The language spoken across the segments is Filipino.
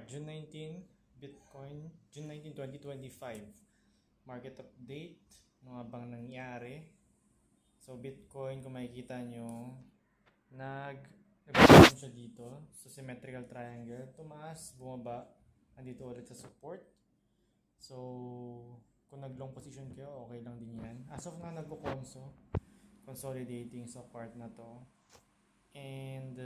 June 19, Bitcoin, June 19, 2025. Market update, ano nga bang nangyari? So, Bitcoin, kung makikita nyo, nag-reform siya dito sa symmetrical triangle. Tumaas, bumaba, andito ulit sa support. So, kung nag-long position kayo, okay lang din yan. As of now, consolidating sa part na to. And,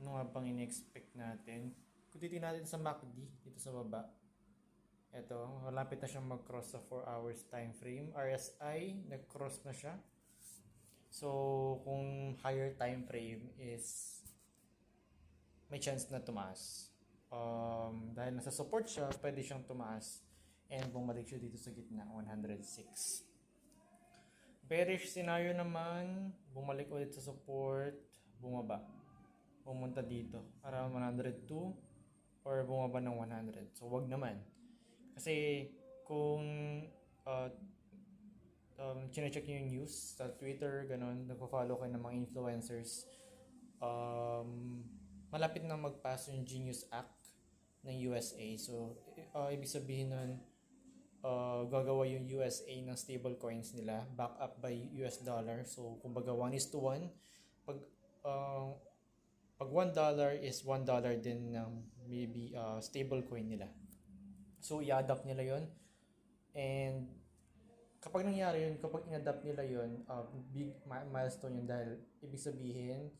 ano nga bang in-expect natin? Kung titignan natin sa MACD, dito sa baba, ito, malapit na siyang mag-cross sa 4 hours time frame. RSI, nag-cross na siya. So, kung higher time frame is may chance na tumaas. Dahil nasa support siya, pwede siyang tumaas and bumalik siya dito sa gitna, 106. Bearish scenario naman, bumalik ulit sa support, bumaba. Pumunta dito, around 102 or bumaba ng 100. So, wag naman. Kasi kung chinecheck nyo yung news sa Twitter, ganun, nagpo-follow kayo ng mga influencers, malapit na mag-pass yung Genius Act ng USA. So, ibig sabihin nun, gagawa yung USA ng stable coins nila, back up by US dollar. So, kumbaga 1:1. Pag $1 is $1 din ng maybe stable coin nila. So, i-adapt nila yon. And kapag nangyari yun, kapag in-adapt nila yun, big milestone yun dahil ibig sabihin,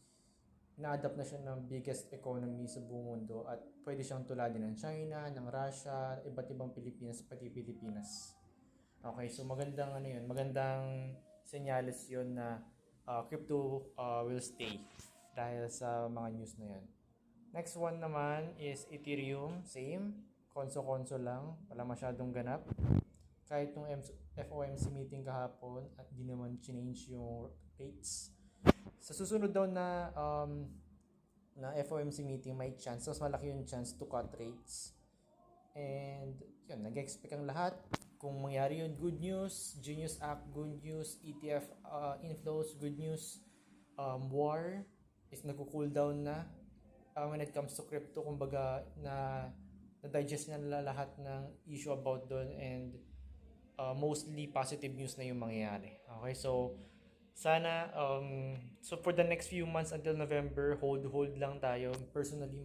na-adapt na siya ng biggest economy sa buong mundo at pwede siyang tuladin ng China, ng Russia, iba't ibang Pilipinas, pati Pilipinas. Okay, so magandang magandang senyales yun na crypto will stay dahil sa mga news na yun. Next one naman is Ethereum, same, konso lang, wala masyadong ganap. Kahit nung FOMC meeting kahapon at di naman change yung rates. Sa susunod daw na FOMC meeting, may chance, mas malaki yung chance to cut rates. And yun, nag-expect ang lahat. Kung mangyari yun, good news. Genius Act, good news. ETF inflows, good news. War is nag-cool down na when it comes to crypto. Kumbaga, na-digest na lahat ng issue about doon and mostly positive news na yung mangyayari. Okay, so sana so for the next few months until November, hold lang tayo. Personally,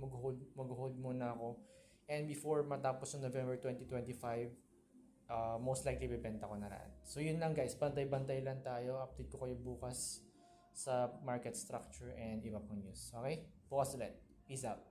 mag-hold muna ako. And before matapos yung November 2025, most likely bibenta ko na rin. So yun lang guys, bantay-bantay lang tayo. Update ko kayo bukas sa market structure and iba pang news. Okay? Bukas ulit. Peace out.